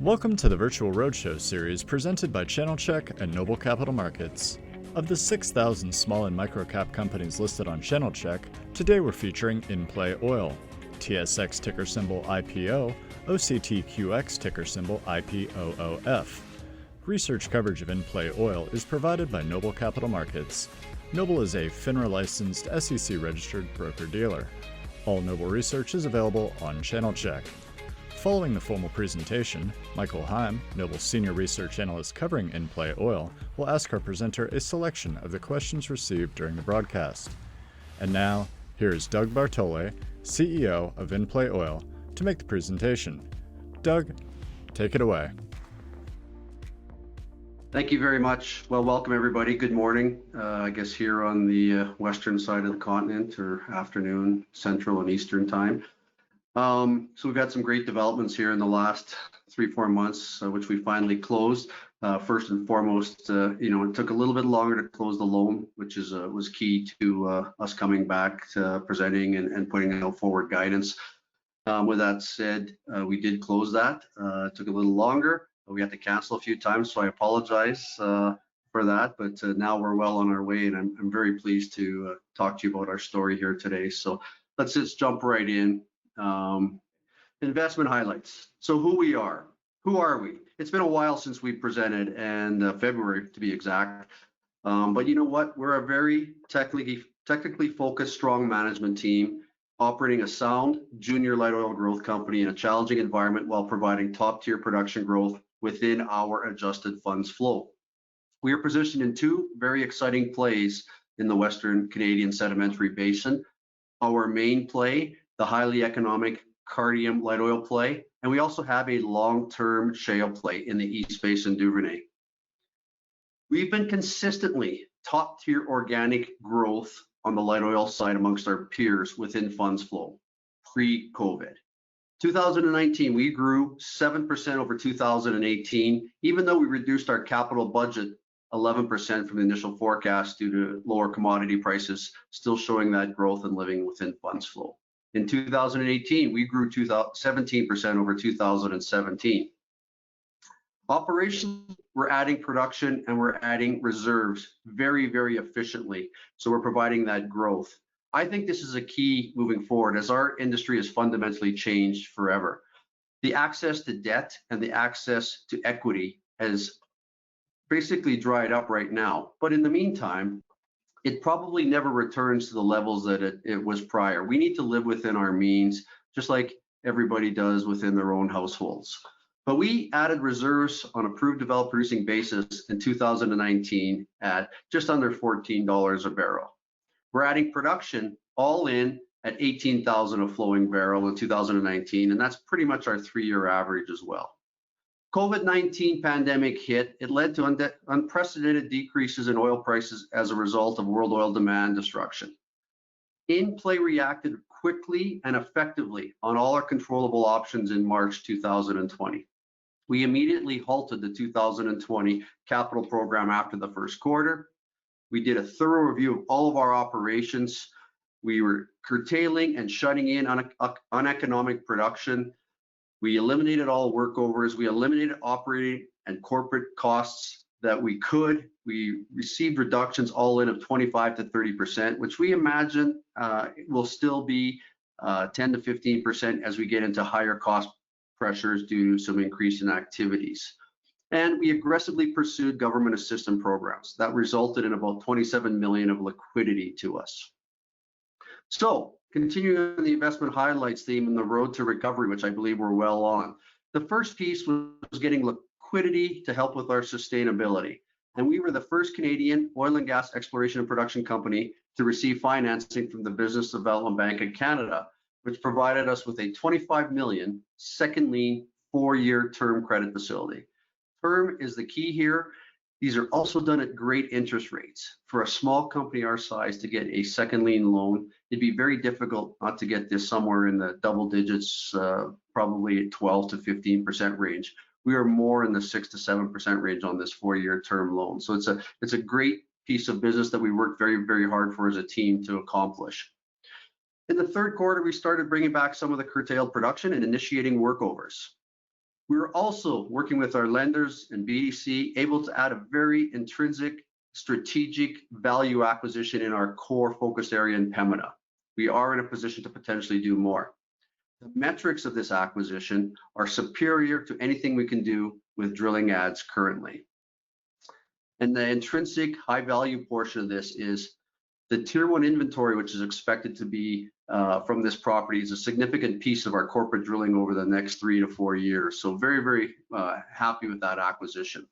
Welcome to the virtual roadshow series presented by Channelchek and Noble Capital Markets. Of the 6,000 small and micro-cap companies listed on Channelchek, today we're featuring InPlay Oil, TSX ticker symbol IPO, OCTQX ticker symbol IPOOF. Research coverage of InPlay Oil is provided by Noble Capital Markets. Noble is a FINRA-licensed SEC-registered broker-dealer. All Noble research is available on Channelchek. Following the formal presentation, Michael Heim, Noble's Senior Research Analyst covering InPlay Oil, will ask our presenter a selection of the questions received during the broadcast. And now, here is Doug Bartole, CEO of InPlay Oil, to make the presentation. Doug, take it away. Thank you very much. Well, welcome everybody. Good morning. I guess here on the western side of the continent, or afternoon, Central and Eastern time. So we've had some great developments here in the last 3-4 months, which we finally closed. First and foremost, it took a little bit longer to close the loan, which was key to us coming back to presenting and putting out forward guidance. With that said, we did close that. It took a little longer. We had to cancel a few times, so I apologize for that. But now we're well on our way, and I'm very pleased to talk to you about our story here today. So let's just jump right in. Investment highlights. So who are we? It's been a while since we presented, and February to be exact. But you know what? We're a very technically focused, strong management team operating a sound junior light oil growth company in a challenging environment while providing top-tier production growth within our adjusted funds flow. We are positioned in two very exciting plays in the Western Canadian Sedimentary Basin. Our main play, the highly economic Cardium light oil play, and we also have a long-term shale play in the East Basin Duvernay. We've been consistently top-tier organic growth on the light oil side amongst our peers within funds flow, pre-COVID. 2019, we grew 7% over 2018, even though we reduced our capital budget 11% from the initial forecast due to lower commodity prices, still showing that growth and living within funds flow. In 2018, we grew 17% over 2017. Operations, we're adding production and we're adding reserves very, very efficiently. So we're providing that growth. I think this is a key moving forward as our industry has fundamentally changed forever. The access to debt and the access to equity has basically dried up right now. But in the meantime, it probably never returns to the levels that it was prior. We need to live within our means, just like everybody does within their own households. But we added reserves on a proved developed producing basis in 2019 at just under $14 a barrel. We're adding production all in at 18,000 a flowing barrel in 2019, and that's pretty much our 3-year average as well. COVID-19 pandemic hit. It led to unprecedented decreases in oil prices as a result of world oil demand destruction. InPlay reacted quickly and effectively on all our controllable options in March 2020. We immediately halted the 2020 capital program after the first quarter. We did a thorough review of all of our operations. We were curtailing and shutting in uneconomic production. We eliminated all workovers. We eliminated operating and corporate costs that we could. We received reductions all in of 25 to 30%, which we imagine will still be 10 to 15% as we get into higher cost pressures due to some increase in activities. And we aggressively pursued government assistance programs that resulted in about $27 million of liquidity to us. So, continuing on the investment highlights theme and the road to recovery, which I believe we're well on. The first piece was getting liquidity to help with our sustainability. And we were the first Canadian oil and gas exploration and production company to receive financing from the Business Development Bank of Canada, which provided us with a $25 million second lien 4-year term credit facility. Term is the key here. These are also done at great interest rates. For a small company our size to get a second lien loan, it'd be very difficult not to get this somewhere in the double digits, probably 12 to 15% range. We are more in the 6 to 7% range on this 4-year term loan. So it's a great piece of business that we worked very, very hard for as a team to accomplish. In the third quarter, we started bringing back some of the curtailed production and initiating workovers. We're also working with our lenders and BDC, able to add a very intrinsic strategic value acquisition in our core focus area in Pemera. We are in a position to potentially do more. The metrics of this acquisition are superior to anything we can do with drilling ads currently. And the intrinsic high value portion of this is the tier one inventory, which is expected to be from this property, is a significant piece of our corporate drilling over the next 3 to 4 years. So very, very happy with that acquisition.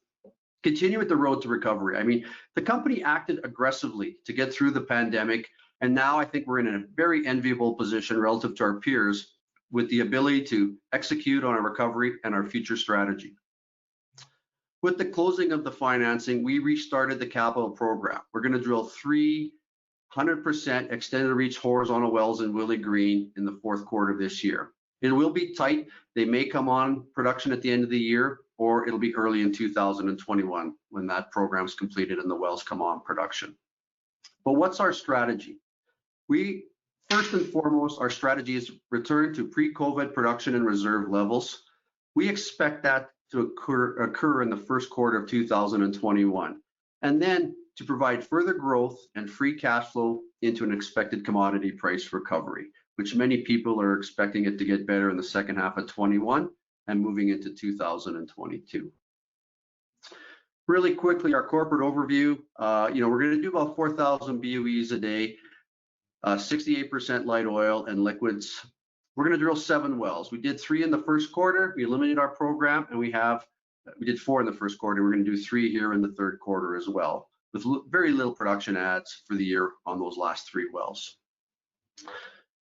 Continue with the road to recovery. I mean, the company acted aggressively to get through the pandemic, and now I think we're in a very enviable position relative to our peers with the ability to execute on our recovery and our future strategy. With the closing of the financing, we restarted the capital program. We're going to drill 3 100% extended reach horizontal wells in Willie Green in the fourth quarter of this year. It will be tight. They may come on production at the end of the year, or it'll be early in 2021 when that program is completed and the wells come on production. But what's our strategy? We, first and foremost, our strategy is return to pre-COVID production and reserve levels. We expect that to occur in the first quarter of 2021. And then to provide further growth and free cash flow into an expected commodity price recovery, which many people are expecting it to get better in the second half of 21 and moving into 2022. Really quickly, our corporate overview, we're going to do about 4,000 BOEs a day, 68% light oil and liquids. We're going to drill 7 wells. We did 3 in the first quarter. We eliminated our program, and we did 4 in the first quarter. We're going to do 3 here in the third quarter as well, with very little production adds for the year on those last 3 wells.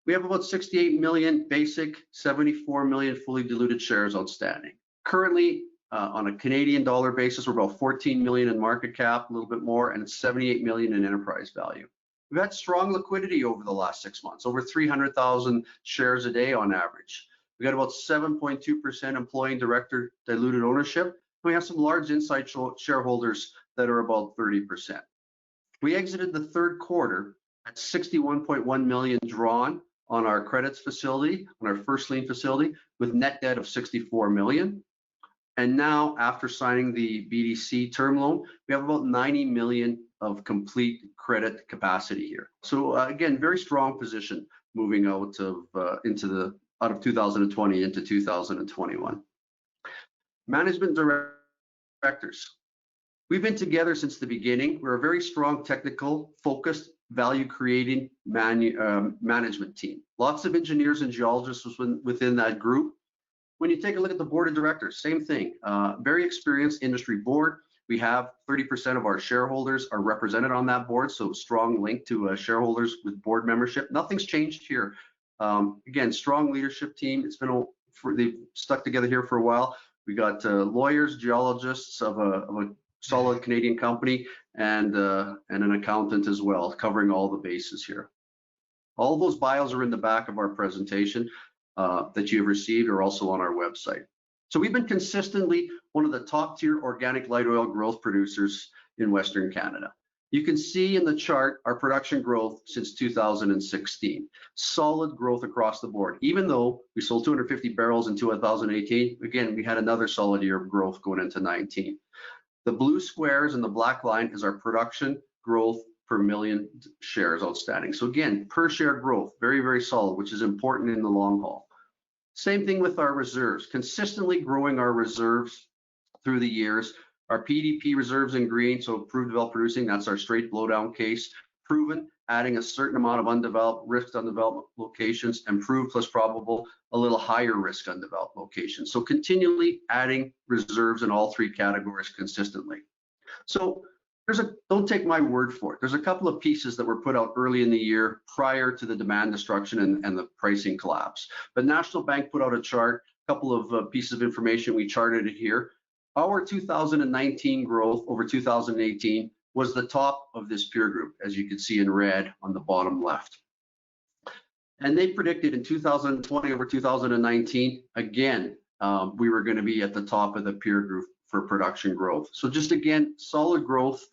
We have about 68 million basic, 74 million fully diluted shares outstanding. Currently, on a Canadian dollar basis, we're about 14 million in market cap, a little bit more, and 78 million in enterprise value. We've had strong liquidity over the last 6 months, over 300,000 shares a day on average. We got about 7.2% employee and director diluted ownership. We have some large inside shareholders that are about 30%. We exited the third quarter at 61.1 million drawn on our credits facility, on our first lien facility, with net debt of 64 million. And now, after signing the BDC term loan, we have about 90 million of complete credit capacity here. So again, very strong position moving out of 2020 into 2021. Management directors. We've been together since the beginning. We're a very strong, technical, focused, value-creating management team. Lots of engineers and geologists within that group. When you take a look at the board of directors, same thing. Very experienced industry board. We have 30% of our shareholders are represented on that board, so strong link to shareholders with board membership. Nothing's changed here. Again, strong leadership team. They've stuck together here for a while. We got lawyers, geologists of a solid Canadian company, and an accountant as well, covering all the bases here. All those bios are in the back of our presentation that you've received, or also on our website. So we've been consistently one of the top tier organic light oil growth producers in Western Canada. You can see in the chart our production growth since 2016. Solid growth across the board. Even though we sold 250 barrels in 2018, again, we had another solid year of growth going into 19. The blue squares and the black line is our production growth per million shares outstanding. So again, per share growth, very, very solid, which is important in the long haul. Same thing with our reserves, consistently growing our reserves through the years. Our PDP reserves in green, so proved developed producing, that's our straight blowdown case. Proven, adding a certain amount of undeveloped, risk undeveloped locations, and proved plus probable, a little higher risk undeveloped locations. So continually adding reserves in all 3 categories consistently. So don't take my word for it. There's a couple of pieces that were put out early in the year prior to the demand destruction and the pricing collapse. But National Bank put out a chart, a couple of pieces of information, we charted it here. Our 2019 growth over 2018 was the top of this peer group, as you can see in red on the bottom left. And they predicted in 2020 over 2019, again, we were going to be at the top of the peer group for production growth. So just again, solid growth.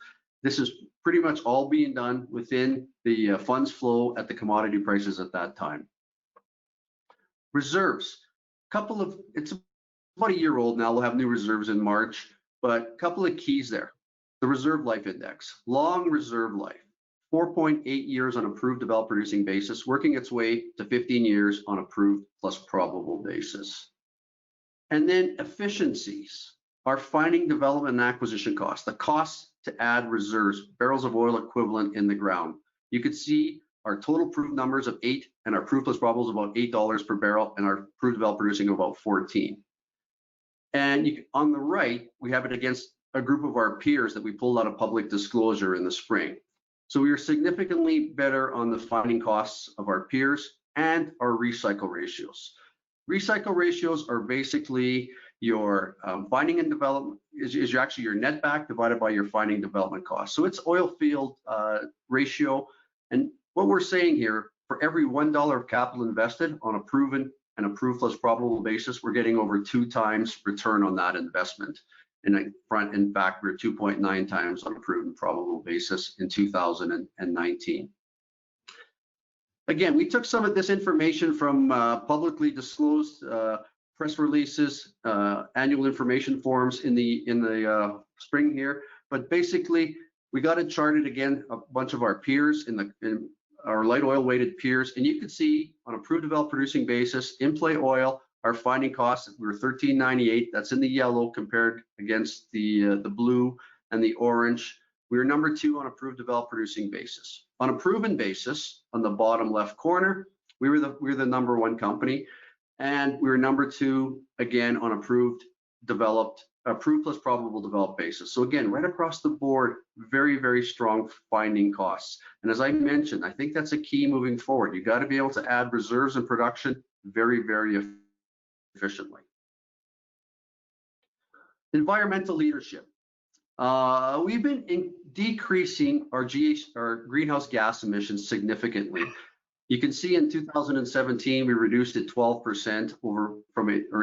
This is pretty much all being done within the funds flow at the commodity prices at that time. Reserves, it's about a year old now. We'll have new reserves in March, but a couple of keys there. The reserve life index, long reserve life, 4.8 years on approved developed producing basis, working its way to 15 years on approved plus probable basis. And then efficiencies, our finding, development, and acquisition costs, the costs to add reserves, barrels of oil equivalent in the ground. You could see our total proved numbers of 8 and our proved plus probables about $8 per barrel, and our proved developed producing about 14. And on the right, we have it against a group of our peers that we pulled out of public disclosure in the spring. So we are significantly better on the finding costs of our peers and our recycle ratios. Recycle ratios are basically your finding and development is actually your net back divided by your finding development cost. So it's oil field ratio. And what we're saying here, for every $1 of capital invested on a proven and approved plus probable basis, we're getting over 2 times return on that investment. In fact, we're 2.9 times on a proven probable basis in 2019. Again, we took some of this information from publicly disclosed press releases, annual information forms in the spring here. But basically, we got it charted again, a bunch of our peers in our light oil weighted peers, and you can see on a proved developed producing basis, InPlay oil, our finding costs, we were $13.98. That's in the yellow compared against the blue and the orange. We were number 2 on a proved developed producing basis. On a proven basis, on the bottom left corner, we were the number 1 company, and we were number 2 again on approved plus probable developed basis. So again, right across the board, very, very strong finding costs. And as I mentioned, I think that's a key moving forward. You got to be able to add reserves and production very, very efficiently. Environmental leadership. We've been decreasing our greenhouse gas emissions significantly. You can see in 2017, we reduced it 12% or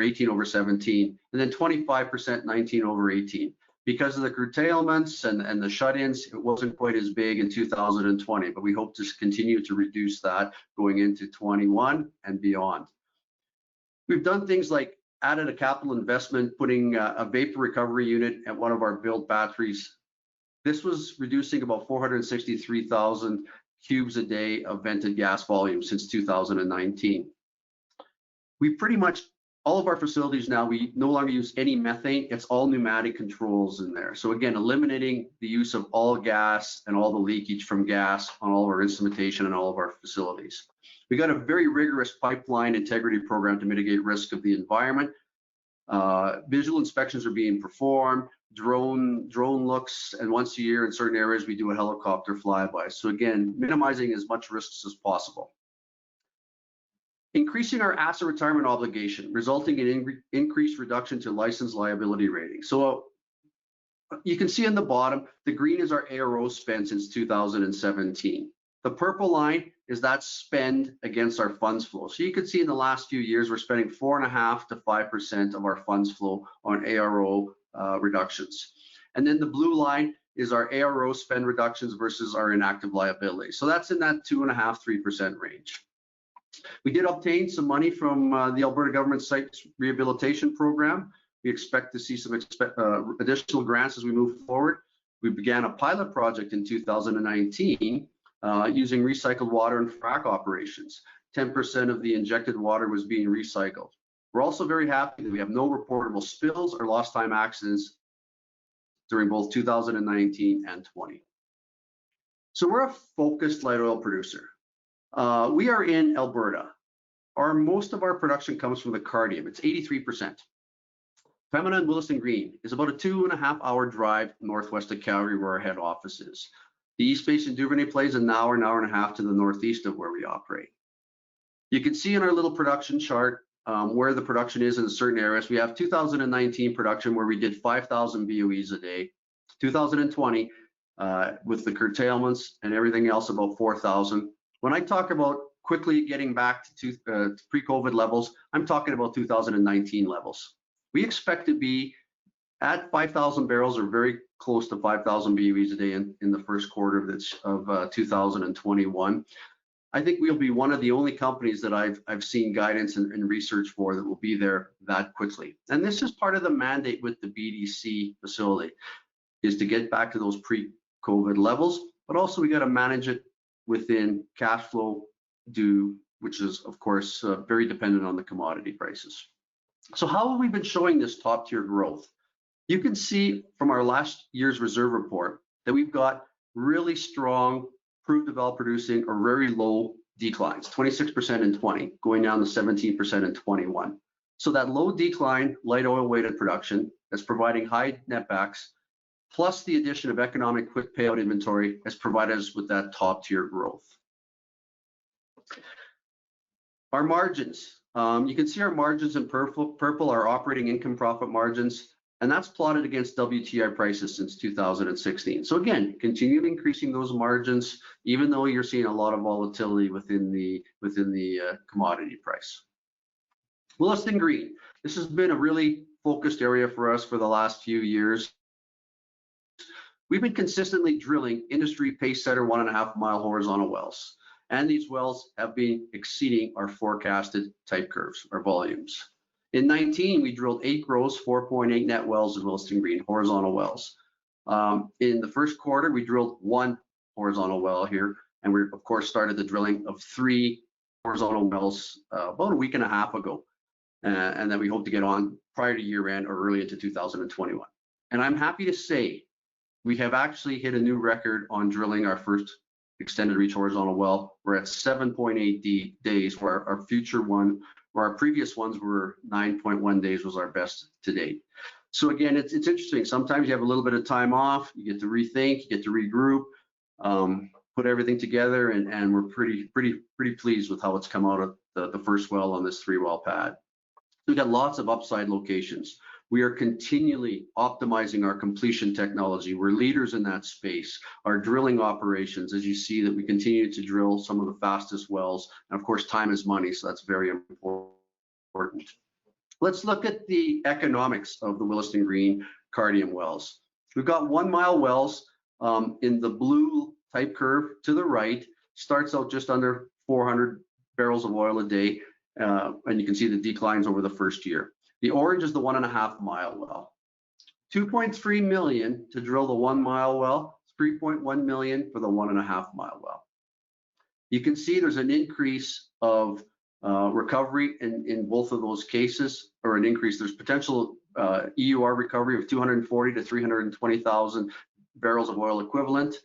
18 over 17, and then 25% 19 over 18. Because of the curtailments and the shut-ins, it wasn't quite as big in 2020, but we hope to continue to reduce that going into 21 and beyond. We've done things like added a capital investment, putting a vapor recovery unit at one of our built batteries. This was reducing about 463,000 cubes a day of vented gas volume since 2019. We pretty much, all of our facilities now, we no longer use any methane. It's all pneumatic controls in there. So again, eliminating the use of all gas and all the leakage from gas on all of our instrumentation and all of our facilities. We got a very rigorous pipeline integrity program to mitigate risk of the environment. Visual inspections are being performed, drone looks, and once a year in certain areas we do a helicopter flyby. So again, minimizing as much risks as possible. Increasing our asset retirement obligation, resulting in increased reduction to license liability rating. So you can see on the bottom, the green is our ARO spend since 2017. The purple line is that spend against our funds flow. So you can see in the last few years, we're spending 4.5% to 5% of our funds flow on ARO reductions. And then the blue line is our ARO spend reductions versus our inactive liability. So that's in that 2.5% to 3% range. We did obtain some money from the Alberta government site rehabilitation program. We expect to see some additional grants as we move forward. We began a pilot project in 2019 using recycled water and frac operations. 10% of the injected water was being recycled. We're also very happy that we have no reportable spills or lost time accidents during both 2019 and 20. So we're a focused light oil producer. We are in Alberta. Most of our production comes from the Cardium. It's 83%. Pemera and Williston Green is about a 2.5-hour drive northwest of Calgary, where our head office is. The East Basin Duvernay plays an hour and a half to the northeast of where we operate. You can see in our little production chart where the production is in certain areas. We have 2019 production where we did 5,000 BOEs a day. 2020 with the curtailments and everything else, about 4,000. When I talk about quickly getting back to pre-COVID levels, I'm talking about 2019 levels. We expect to be at 5,000 barrels or very close to 5,000 BOEs a day in the first quarter of 2021. I think we'll be one of the only companies that I've seen guidance and research for that will be there that quickly. And this is part of the mandate with the BDC facility, is to get back to those pre-COVID levels, but also we got to manage it within cash flow due, which is of course very dependent on the commodity prices. So how have we been showing this top tier growth? You can see from our last year's reserve report that we've got really strong proved developed producing or very low declines, 26% in 20, going down to 17% in 21. So that low decline, light oil weighted production that's providing high netbacks, plus the addition of economic quick payout inventory has provided us with that top tier growth. Our margins, you can see our margins in purple, our operating income profit margins, and that's plotted against WTI prices since 2016. So again, continue increasing those margins, even though you're seeing a lot of volatility within the commodity price. Williston Green, this has been a really focused area for us for the last few years. We've been consistently drilling industry pace setter 1.5 mile horizontal wells, and these wells have been exceeding our forecasted type curves, our volumes. In 19, we drilled 8 gross, 4.8 net wells in Williston Green, horizontal wells. In the first quarter, we drilled 1 horizontal well here, and we of course started the drilling of 3 horizontal wells about a week and a half ago, and then we hope to get on prior to year end or early into 2021. And I'm happy to say we have actually hit a new record on drilling our first extended reach horizontal well. We're at 7.8 days, where our future one, where our previous ones were 9.1 days was our best to date. So again, it's interesting. Sometimes you have a little bit of time off, you get to rethink, you get to regroup, put everything together, and we're pretty pleased with how it's come out of the first well on this 3-well pad. We've got lots of upside locations. We are continually optimizing our completion technology. We're leaders in that space. Our drilling operations, as you see, that we continue to drill some of the fastest wells. And of course, time is money, so that's very important. Let's look at the economics of the Williston Green Cardium wells. We've got 1 mile wells in the blue type curve to the right, starts out just under 400 barrels of oil a day, and you can see the declines over the first year. The orange is the 1.5 mile well. 2.3 million to drill the 1 mile well, 3.1 million for the 1.5 mile well. You can see there's an increase of recovery in both of those cases, or an increase. There's potential EUR recovery of 240 to 320,000 barrels of oil equivalent.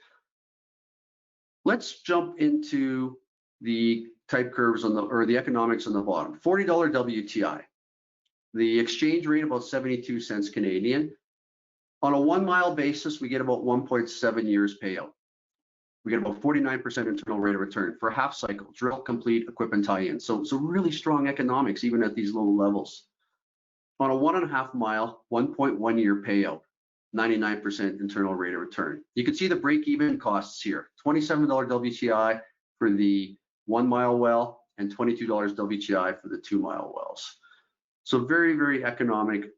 Let's jump into the type curves on or the economics on the bottom. $40 WTI. The exchange rate about 72 cents Canadian. On a 1 mile basis, we get about 1.7 years payout. We get about 49% internal rate of return for a half cycle, drill, complete, equip, and tie in. So really strong economics even at these low levels. On a 1.5 mile, 1.1 year payout, 99% internal rate of return. You can see the break-even costs here. $27 WTI for the 1 mile well and $22 WTI for the 2 mile wells. So very economic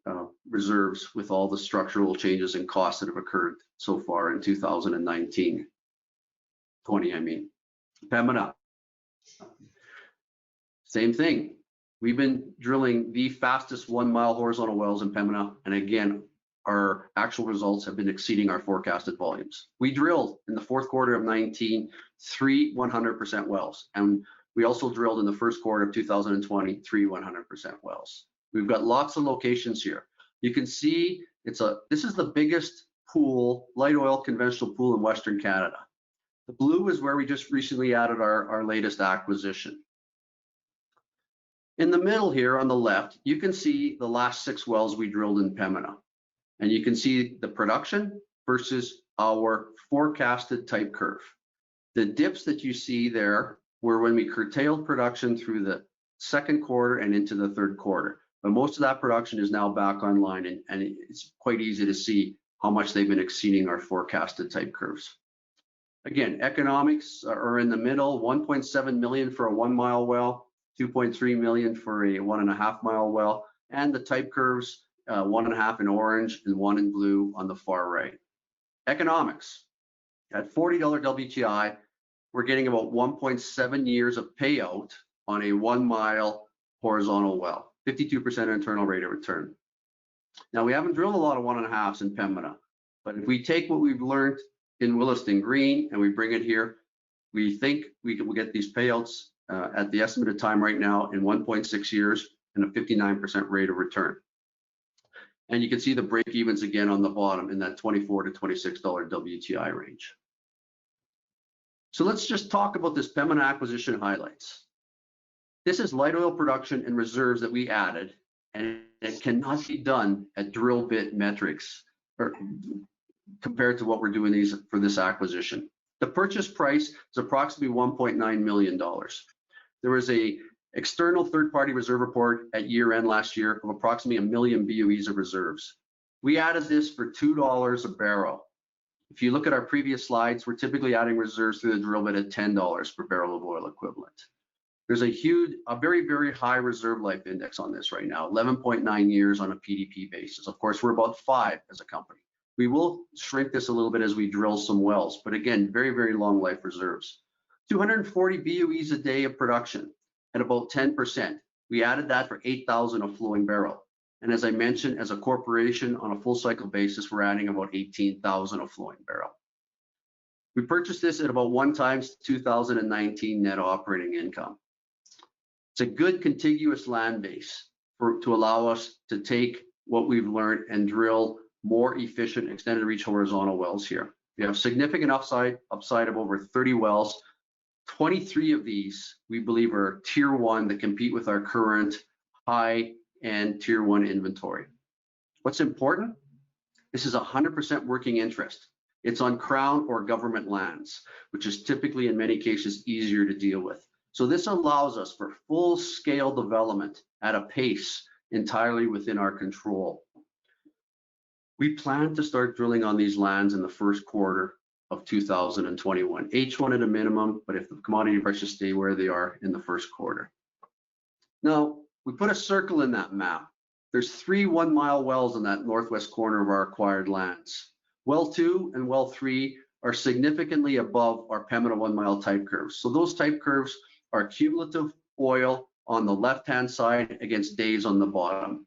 reserves with all the structural changes and costs that have occurred so far in 2019. 20, I mean. Pemera. Same thing. We've been drilling the fastest 1 mile horizontal wells in Pemera, and again, our actual results have been exceeding our forecasted volumes. We drilled in the fourth quarter of 19, 3 100% wells, and we also drilled in the first quarter of 2020, 3 100% wells. We've got lots of locations here. You can see this is the biggest pool, light oil conventional pool in Western Canada. The blue is where we just recently added our latest acquisition. In the middle here on the left, you can see the last 6 wells we drilled in Pemera. And you can see the production versus our forecasted type curve. The dips that you see there were when we curtailed production through the second quarter and into the third quarter. But most of that production is now back online, and it's quite easy to see how much they've been exceeding our forecasted type curves. Again, economics are in the middle, 1.7 million for a 1 mile well, 2.3 million for a 1.5 mile well, and the type curves, 1.5 in orange and 1 in blue on the far right. Economics, at $40 WTI, we're getting about 1.7 years of payout on a 1 mile horizontal well, 52% internal rate of return. Now, we haven't drilled a lot of 1.5s in Pemera, but if we take what we've learned in Williston Green and we bring it here, we think we will get these payouts at the estimated time right now in 1.6 years and a 59% rate of return. And you can see the break evens again on the bottom in that $24 to $26 WTI range. So let's just talk about this Pemera acquisition highlights. This is light oil production and reserves that we added, and it cannot be done at drill bit metrics or compared to what we're doing for this acquisition. The purchase price is approximately $1.9 million. There was a external third-party reserve report at year-end last year of approximately 1 million BOEs of reserves. We added this for $2 a barrel. If you look at our previous slides, we're typically adding reserves through the drill bit at $10 per barrel of oil equivalent. There's a very, very high reserve life index on this right now, 11.9 years on a PDP basis. Of course, we're about 5 as a company. We will shrink this a little bit as we drill some wells, but again, very, very long life reserves. 240 BOEs a day of production at about 10%. We added that for 8,000 a flowing barrel. And as I mentioned, as a corporation on a full cycle basis, we're adding about 18,000 a flowing barrel. We purchased this at about 1 times 2019 net operating income. It's a good contiguous land base to allow us to take what we've learned and drill more efficient extended reach horizontal wells here. We have significant upside of over 30 wells. 23 of these we believe are tier 1 that compete with our current high and tier 1 inventory. What's important? This is 100% working interest. It's on Crown or government lands, which is typically in many cases easier to deal with. So this allows us for full scale development at a pace entirely within our control. We plan to start drilling on these lands in the first quarter of 2021. H1 at a minimum, but if the commodity prices stay where they are in the first quarter. Now, we put a circle in that map. There's 3 1-mile wells in that northwest corner of our acquired lands. Well 2 and well 3 are significantly above our Pemera 1-mile type curves. So those type curves are cumulative oil on the left-hand side against days on the bottom.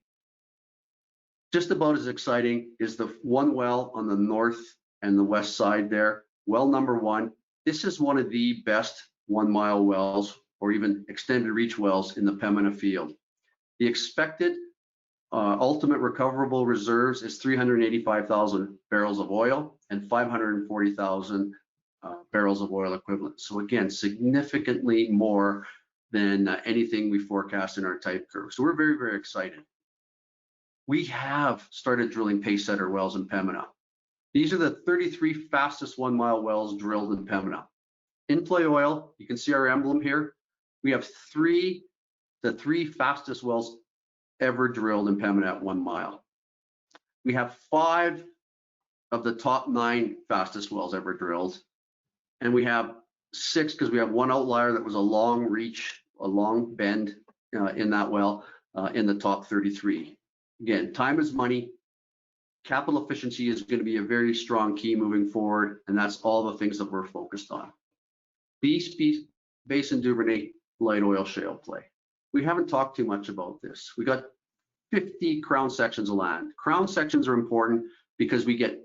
Just about as exciting is the 1 well on the north and the west side there. Well number 1, this is one of the best 1-mile wells or even extended reach wells in the Pemera field. The expected ultimate recoverable reserves is 385,000 barrels of oil and 540,000 barrels of oil equivalent. So again, significantly more than anything we forecast in our type curve. So we're very, very excited. We have started drilling pace setter wells in Pemera. These are the 33 fastest 1-mile wells drilled in Pemera. InPlay oil, you can see our emblem here. We have the three fastest wells ever drilled in Pemera at 1 mile. We have 5 of the top 9 fastest wells ever drilled. And we have 6 because we have 1 outlier that was a long reach, a long bend in that well in the top 33. Again, time is money. Capital efficiency is going to be a very strong key moving forward, and that's all the things that we're focused on. East Basin Duvernay light oil shale play. We haven't talked too much about this. We got 50 crown sections of land. Crown sections are important because we get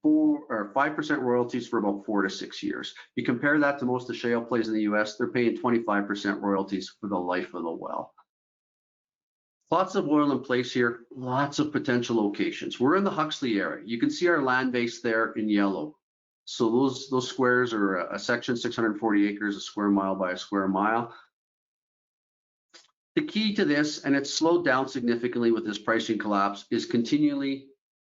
4 or 5% royalties for about 4 to 6 years. You compare that to most of the shale plays in the US, they're paying 25% royalties for the life of the well. Lots of oil in place here, lots of potential locations. We're in the Huxley area. You can see our land base there in yellow. So those squares are a section, 640 acres, a square mile by a square mile. The key to this, and it's slowed down significantly with this pricing collapse, is continually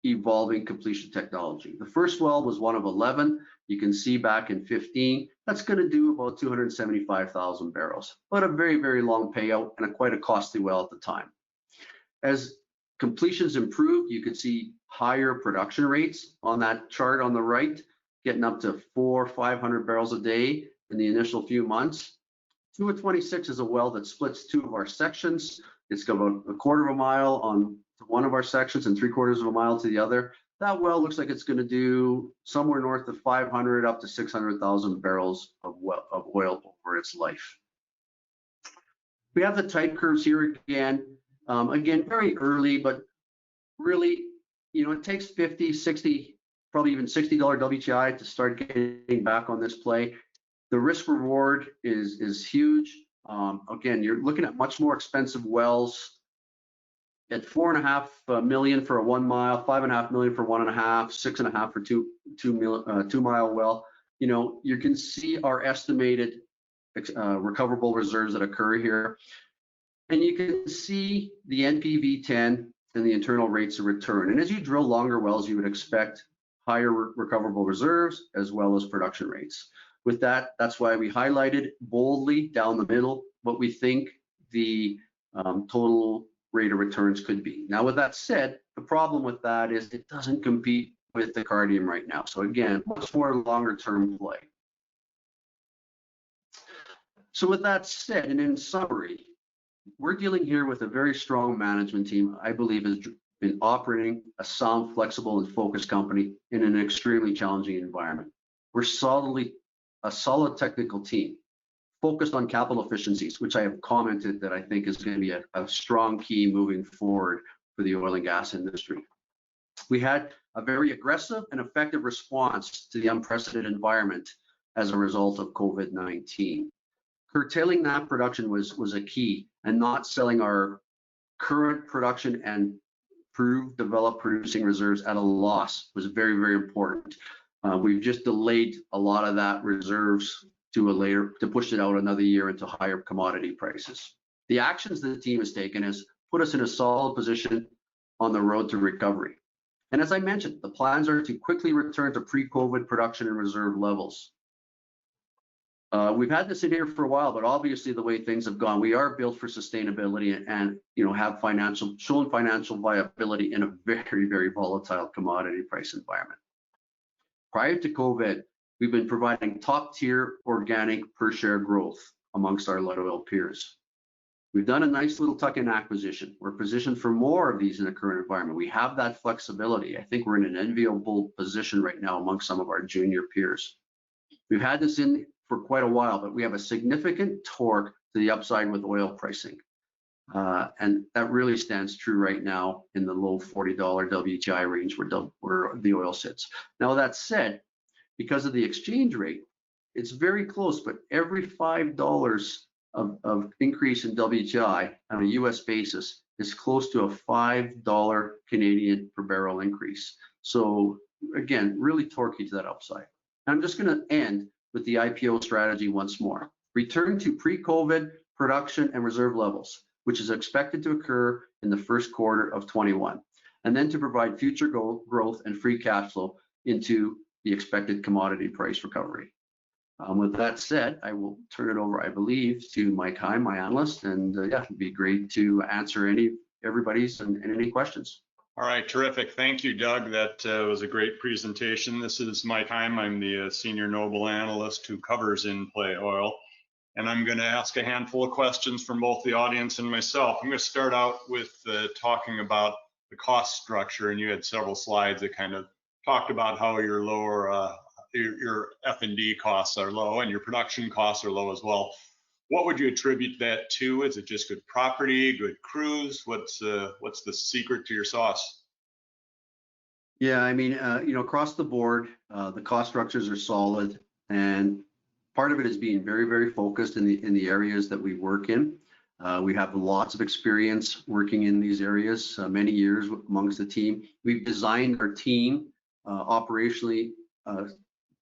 evolving completion technology. The first well was one of 11. You can see back in 15, that's going to do about 275,000 barrels, but a very, very long payout and quite a costly well at the time. As completions improved, you could see higher production rates on that chart on the right, getting up to 400 or 500 barrels a day in the initial few months. 226 is a well that splits 2 of our sections. It's got about 1/4 of a mile on one of our sections and 3/4 of a mile to the other. That well looks like it's going to do somewhere north of 500 up to 600,000 barrels of oil over its life. We have the type curves here again. Again, very early, but really, it takes 50, 60, probably even $60 WTI to start getting back on this play. The risk reward is huge. Again, you're looking at much more expensive wells at $4.5 million for a 1 mile, $5.5 million for 1.5, $6.5 for two mile well. You can see our estimated recoverable reserves that occur here. And you can see the NPV10 and the internal rates of return. And as you drill longer wells, you would expect higher recoverable reserves as well as production rates. With that, that's why we highlighted boldly down the middle what we think the total rate of returns could be. Now, with that said, the problem with that is it doesn't compete with the Cardium right now. So again, much more longer term play. So with that said, and in summary, we're dealing here with a very strong management team, I believe has been operating a sound, flexible, and focused company in an extremely challenging environment. We're a solid technical team, focused on capital efficiencies, which I have commented that I think is going to be a strong key moving forward for the oil and gas industry. We had a very aggressive and effective response to the unprecedented environment as a result of COVID-19. Curtailing that production was a key, and not selling our current production and proved developed producing reserves at a loss was very, very important. We've just delayed a lot of that reserves to push it out another year into higher commodity prices. The actions that the team has taken has put us in a solid position on the road to recovery. And as I mentioned, the plans are to quickly return to pre-COVID production and reserve levels. We've had this in here for a while, but obviously the way things have gone, we are built for sustainability and have shown financial viability in a very, very volatile commodity price environment. Prior to COVID, we've been providing top-tier organic per share growth amongst our light oil peers. We've done a nice little tuck-in acquisition. We're positioned for more of these in the current environment. We have that flexibility. I think we're in an enviable position right now amongst some of our junior peers. We've had this in for quite a while, but we have a significant torque to the upside with oil pricing. And that really stands true right now in the low $40 WTI range where the oil sits. Now, that said, because of the exchange rate, it's very close, but every $5 of increase in WTI on a US basis is close to a $5 Canadian per barrel increase. So again, really torquey to that upside. I'm just going to end with the IPO strategy once more. Return to pre-COVID production and reserve levels, which is expected to occur in the first quarter of 21, and then to provide future growth and free cash flow into the expected commodity price recovery. With that said, I will turn it over, I believe, to Mike Heim, my analyst, and yeah, it'd be great to answer everybody's and any questions. All right, terrific. Thank you, Doug. That was a great presentation. This is Mike Heim. I'm the Senior Noble Analyst who covers InPlay Oil. And I'm going to ask a handful of questions from both the audience and myself. I'm going to start out with talking about the cost structure. And you had several slides that kind of talked about how your your F&D costs are low and your production costs are low as well. What would you attribute that to? Is it just good property, good crews? What's the secret to your sauce? Yeah, I mean, across the board, the cost structures are solid, and part of it is being very, very focused in the areas that we work in. We have lots of experience working in these areas, many years amongst the team. We've designed our team operationally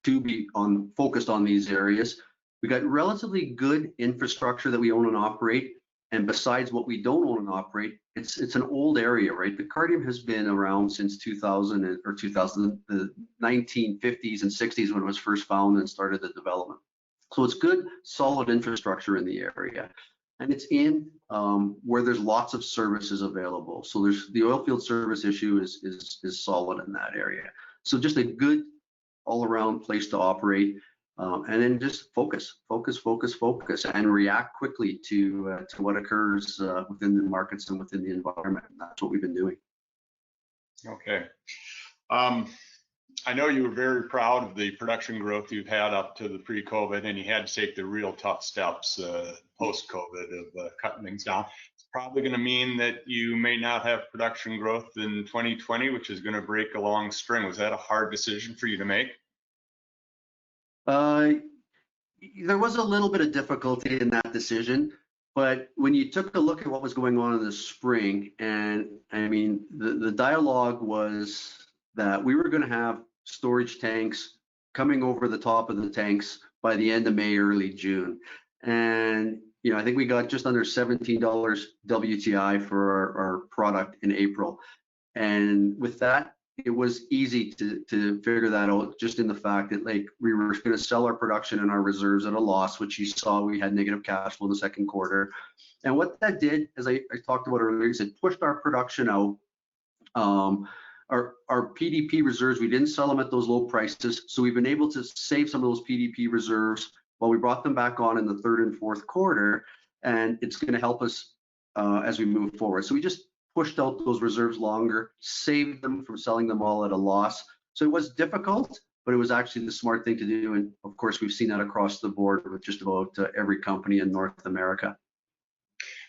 to be focused on these areas. We got relatively good infrastructure that we own and operate, and besides what we don't own and operate, it's an old area, right? The Cardium has been around since 2000 or 2000, the 1950s and 60s when it was first found and started the development. So it's good, solid infrastructure in the area, and it's in where there's lots of services available. So there's the oil field service issue is solid in that area. So just a good all-around place to operate. And then just focus, and react quickly to what occurs within the markets and within the environment. And that's what we've been doing. Okay. I know you were very proud of the production growth you've had up to the pre-COVID, and you had to take the real tough steps post-COVID of cutting things down. It's probably going to mean that you may not have production growth in 2020, which is going to break a long string. Was that a hard decision for you to make? There was a little bit of difficulty in that decision, but when you took a look at what was going on in the spring, and I mean, the dialogue was that we were going to have storage tanks coming over the top of the tanks by the end of May, early June. And, I think we got just under $17 WTI for our product in April. And with that, it was easy to figure that out, just in the fact that, like, we were going to sell our production and our reserves at a loss, which you saw we had negative cash flow in the second quarter. And what that did, as I talked about earlier, is it pushed our production out. Our PDP reserves, we didn't sell them at those low prices, so we've been able to save some of those PDP reserves while we brought them back on in the third and fourth quarter, and it's going to help us as we move forward. So we just pushed out those reserves longer, saved them from selling them all at a loss. So it was difficult, but it was actually the smart thing to do, and of course we've seen that across the board with just about every company in North America.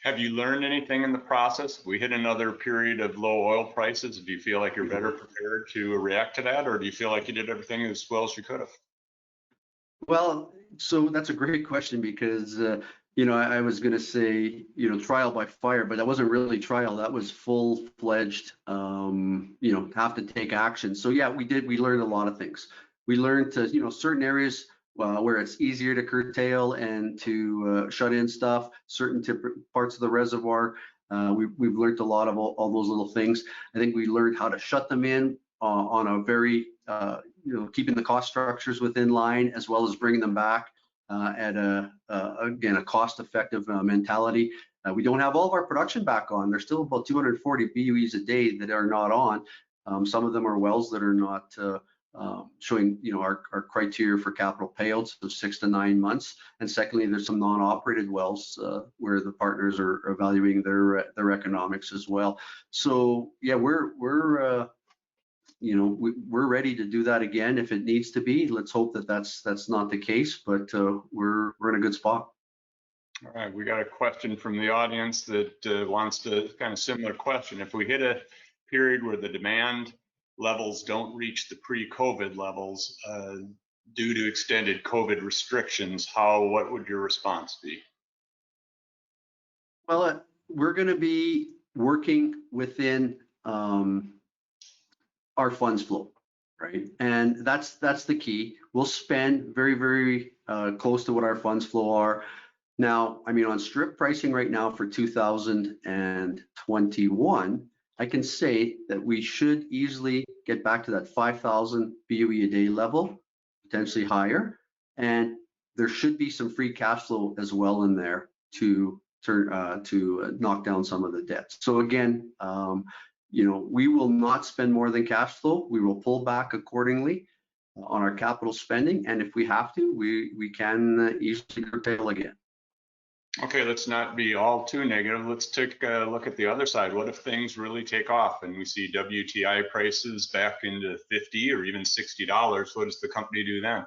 Have you learned anything in the process? We hit another period of low oil prices. Do you feel like you're better prepared to react to that, or do you feel like you did everything as well as you could have? Well, so that's a great question, because I was going to say, trial by fire, but that wasn't really trial. That was full-fledged, have to take action. So yeah, we learned a lot of things. We learned to, certain areas where it's easier to curtail and to shut in stuff, certain parts of the reservoir. We've learned a lot of all those little things. I think we learned how to shut them in on a very, keeping the cost structures within line, as well as bringing them back at again, a cost-effective mentality. We don't have all of our production back on. There's still about 240 BOEs a day that are not on. Some of them are wells that are not showing, our criteria for capital payouts of 6 to 9 months. And secondly, there's some non-operated wells where the partners are evaluating their economics as well. So yeah, we're ready to do that again if it needs to be. Let's hope that that's not the case, but we're in a good spot. All right, we got a question from the audience that wants to kind of similar question. If we hit a period where the demand levels don't reach the pre-COVID levels due to extended COVID restrictions, what would your response be? Well, we're going to be working within our funds flow, right? And that's the key. We'll spend very, very close to what our funds flow are. Now, I mean, on strip pricing right now for 2021, I can say that we should easily get back to that 5,000 BOE a day level, potentially higher. And there should be some free cash flow as well in there to knock down some of the debt. So again, we will not spend more than cash flow. We will pull back accordingly on our capital spending, and if we have to, we can easily curtail again. Okay, let's not be all too negative. Let's take a look at the other side. What if things really take off and we see WTI prices back into $50 or even $60? What does the company do then?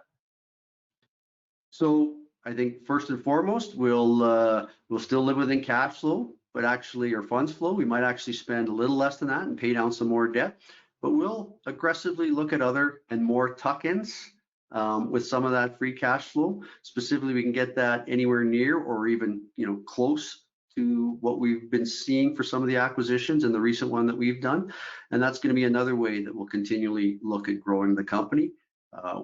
So I think first and foremost, we'll still live within cash flow, but actually our funds flow, we might actually spend a little less than that and pay down some more debt. But we'll aggressively look at other and more tuck-ins with some of that free cash flow. Specifically, we can get that anywhere near or even close to what we've been seeing for some of the acquisitions and the recent one that we've done. And that's going to be another way that we'll continually look at growing the company.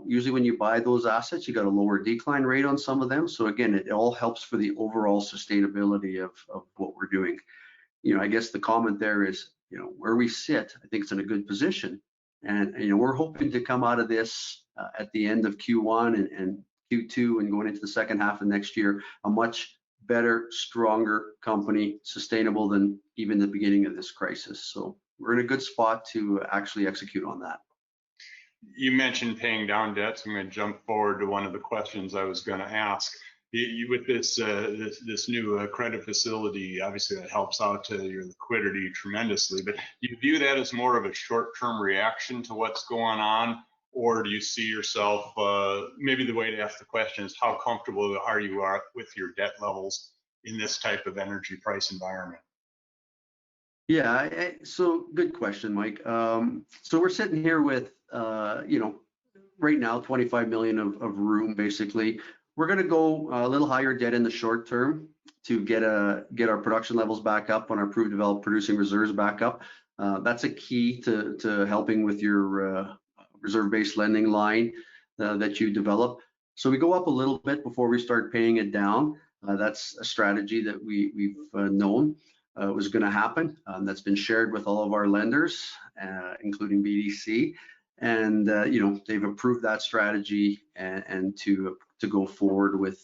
Usually when you buy those assets, you got a lower decline rate on some of them. So again, it all helps for the overall sustainability of what we're doing. I guess the comment there is, where we sit, I think it's in a good position. And we're hoping to come out of this at the end of Q1 and Q2 and going into the second half of next year, a much better, stronger company, sustainable than even the beginning of this crisis. So we're in a good spot to actually execute on that. You mentioned paying down debts. I'm going to jump forward to one of the questions I was going to ask. With this new credit facility, obviously that helps out your liquidity tremendously. But do you view that as more of a short-term reaction to what's going on, or do you see yourself? Maybe the way to ask the question is, how comfortable are you with your debt levels in this type of energy price environment? Yeah, so good question, Mike. So we're sitting here with, right now, 25 million of room, basically. We're going to go a little higher debt in the short term to get our production levels back up on our proved developed producing reserves back up. That's a key to helping with your reserve-based lending line that you develop. So we go up a little bit before we start paying it down. That's a strategy that we've known was going to happen. That's been shared with all of our lenders, including BDC. And they've approved that strategy and to go forward with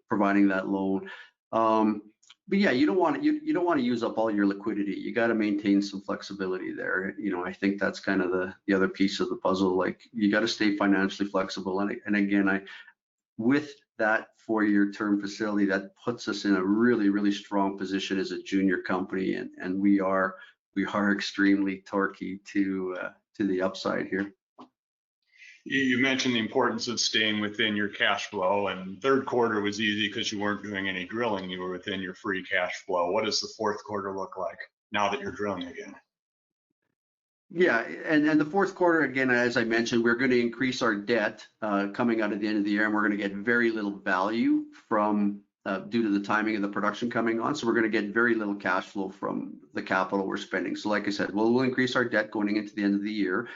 providing that loan. But yeah, you don't want to use up all your liquidity. You got to maintain some flexibility there. I think that's kind of the other piece of the puzzle. Like, you got to stay financially flexible. And again, with that 4-year term facility, that puts us in a really, really strong position as a junior company, and we are extremely torquey to the upside here. You mentioned the importance of staying within your cash flow, and third quarter was easy because you weren't doing any drilling. You were within your free cash flow. What does the fourth quarter look like now that you're drilling again? Yeah, and the fourth quarter, again, as I mentioned, we're going to increase our debt coming out at the end of the year, and we're going to get very little value from due to the timing of the production coming on. So we're going to get very little cash flow from the capital we're spending. So like I said, we'll increase our debt going into the end of the year.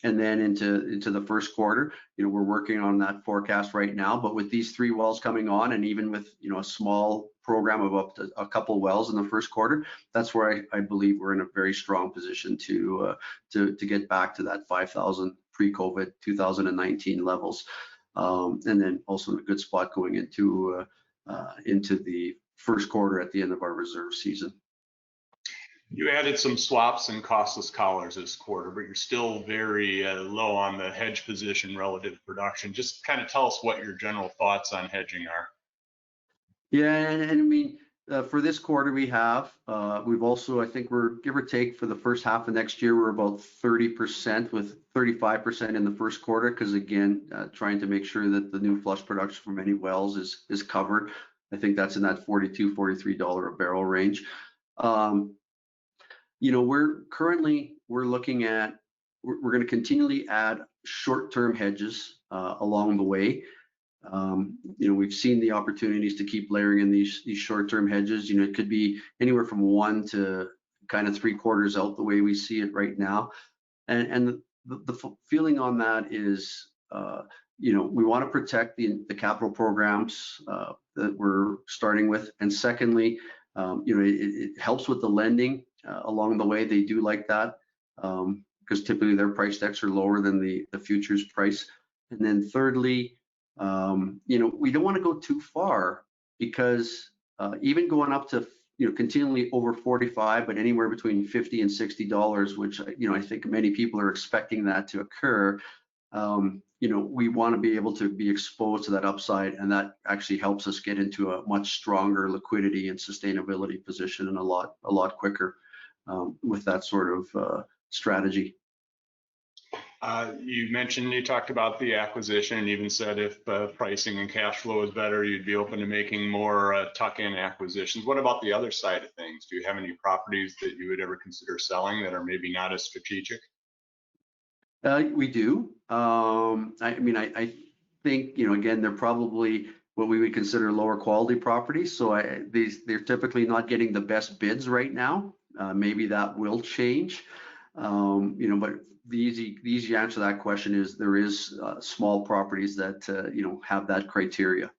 And then into the first quarter, we're working on that forecast right now. But with these 3 wells coming on, and even with a small program of up to a couple wells in the first quarter, that's where I believe we're in a very strong position to get back to that 5,000 pre-COVID 2019 levels, and then also in a good spot going into the first quarter at the end of our reserve season. You added some swaps and costless collars this quarter, but you're still very low on the hedge position relative to production. Just kind of tell us what your general thoughts on hedging are. Yeah, and I mean, for this quarter we've also, I think we're, give or take, for the first half of next year, we're about 30%, with 35% in the first quarter, because again, trying to make sure that the new flush production from any wells is covered. I think that's in that $42, $43 a barrel range. We're looking at, we're going to continually add short-term hedges along the way. We've seen the opportunities to keep layering in these short-term hedges. It could be anywhere from 1 to kind of 3 quarters out, the way we see it right now. And the feeling on that is, we want to protect the capital programs that we're starting with. And secondly, it helps with the lending along the way. They do like that because typically their price decks are lower than the futures price. And then thirdly, we don't want to go too far, because even going up to continually over 45, but anywhere between $50 and $60, which I think many people are expecting that to occur. We want to be able to be exposed to that upside, and that actually helps us get into a much stronger liquidity and sustainability position, and a lot quicker with that sort of strategy. You talked about the acquisition, and even said if pricing and cash flow is better, you'd be open to making more tuck-in acquisitions. What about the other side of things? Do you have any properties that you would ever consider selling that are maybe not as strategic? We do. I think, again, they're probably what we would consider lower quality properties. So they're typically not getting the best bids right now. Maybe that will change. But the easy answer to that question is there is small properties that have that criteria.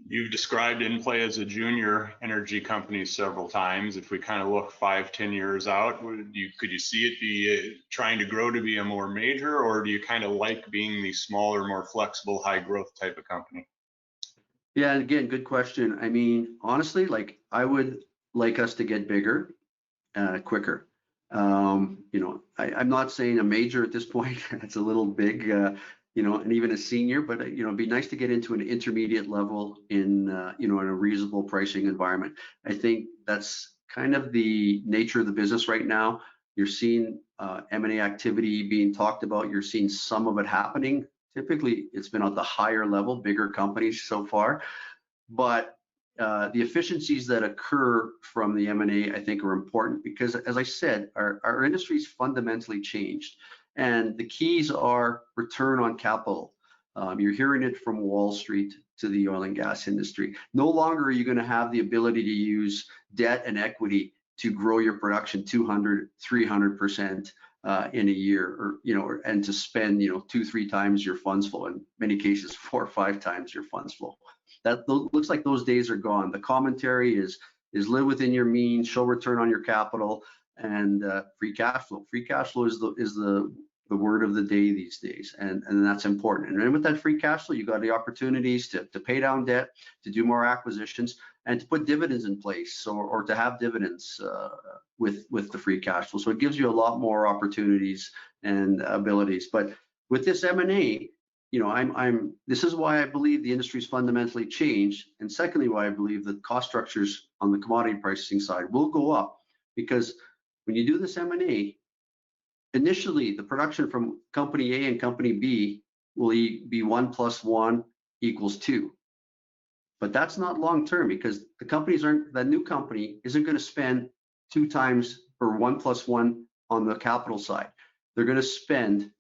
You've described InPlay as a junior energy company several times. If we kind of look 5-10 years out, could you see it be trying to grow to be a more major, or do you kind of like being the smaller, more flexible, high growth type of company? Yeah, and again, good question. I mean, honestly, I would like us to get bigger, quicker. I'm not saying a major at this point. It's a little big. and even a senior, but it'd be nice to get into an intermediate level in in a reasonable pricing environment. I think that's kind of the nature of the business right now. You're seeing M&A activity being talked about. You're seeing some of it happening. Typically, it's been at the higher level, bigger companies so far, but the efficiencies that occur from the M&A, I think, are important because, as I said, our industry's fundamentally changed. And the keys are return on capital. You're hearing it from Wall Street to the oil and gas industry. No longer are you going to have the ability to use debt and equity to grow your production 200, 300% in a year, or and to spend 2-3 times your funds flow, in many cases 4 or 5 times your funds flow. That looks like those days are gone. The commentary is live within your means, show return on your capital, and free cash flow. Free cash flow is the word of the day these days, and that's important. And then with that free cash flow, you got the opportunities to pay down debt, to do more acquisitions, and to put dividends in place, or to have dividends with the free cash flow. So it gives you a lot more opportunities and abilities. But with this M&A, this is why I believe the industry's fundamentally changed, and secondly, why I believe the cost structures on the commodity pricing side will go up, because when you do this M&A, initially the production from company A and company B will be 1 + 1 = 2. But that's not long term, because that new company isn't going to spend 2 times or 1 + 1 on the capital side. They're going to spend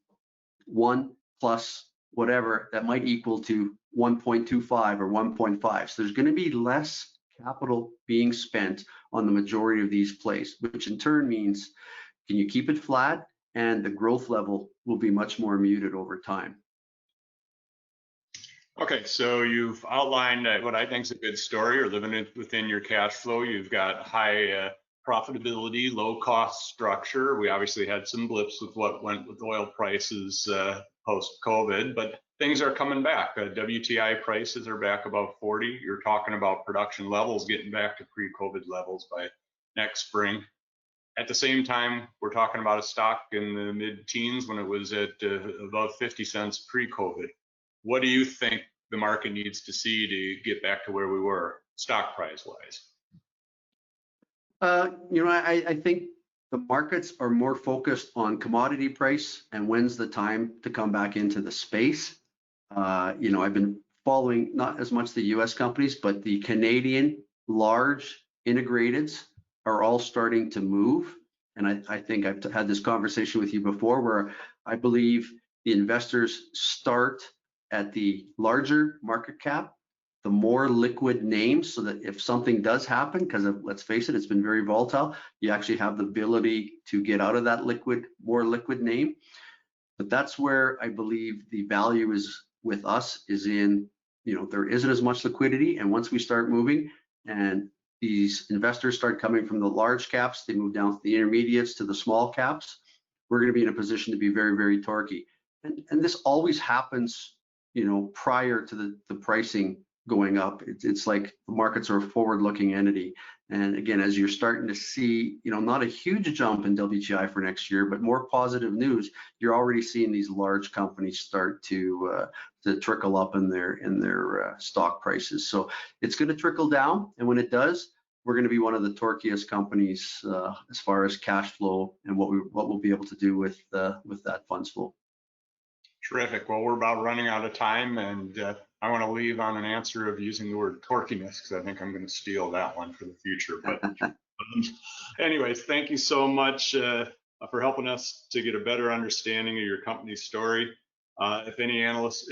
1 plus whatever that might equal to 1.25 or 1.5. So there's going to be less capital being spent on the majority of these plays, which in turn means, can you keep it flat? And the growth level will be much more muted over time. Okay, so you've outlined what I think is a good story, or living within your cash flow. You've got high profitability, low cost structure. We obviously had some blips with what went with oil prices post-COVID, but things are coming back. WTI prices are back above 40. You're talking about production levels getting back to pre-COVID levels by next spring. At the same time, we're talking about a stock in the mid-teens when it was at above 50 cents pre-COVID. What do you think the market needs to see to get back to where we were stock price-wise? I think the markets are more focused on commodity price and when's the time to come back into the space. I've been following not as much the US companies, but the Canadian large integrateds are all starting to move. And I think I've had this conversation with you before, where I believe the investors start at the larger market cap, the more liquid names, so that if something does happen, because let's face it, it's been very volatile, you actually have the ability to get out of that more liquid name. But that's where I believe the value is with us, is in, there isn't as much liquidity. And once we start moving and these investors start coming from the large caps, they move down to the intermediates, to the small caps, we're going to be in a position to be very, very torquey. And this always happens, prior to the pricing going up. It's like the markets are a forward-looking entity. And again, as you're starting to see, not a huge jump in WTI for next year, but more positive news, you're already seeing these large companies start to trickle up in their stock prices. So it's going to trickle down, and when it does, we're going to be one of the torquiest companies as far as cash flow and what we'll be able to do with that funds flow. Terrific. Well, we're about running out of time, and I want to leave on an answer of using the word torquiness, because I think I'm going to steal that one for the future. But anyways, thank you so much for helping us to get a better understanding of your company's story. If any analysts,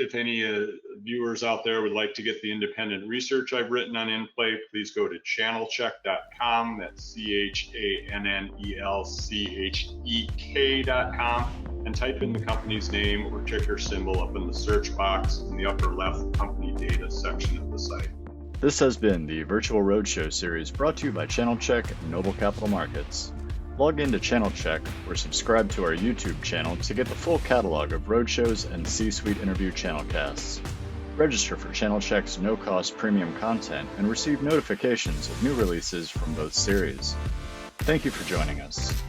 viewers out there would like to get the independent research I've written on InPlay, please go to channelchek.com. That's CHANNELCHEK.com, and type in the company's name or ticker symbol up in the search box in the upper left company data section of the site. This has been the Virtual Roadshow series brought to you by Channelchek and Noble Capital Markets. Log into Channelchek or subscribe to our YouTube channel to get the full catalog of roadshows and C-suite interview channelcasts. Register for Channelchek's no-cost premium content and receive notifications of new releases from both series. Thank you for joining us.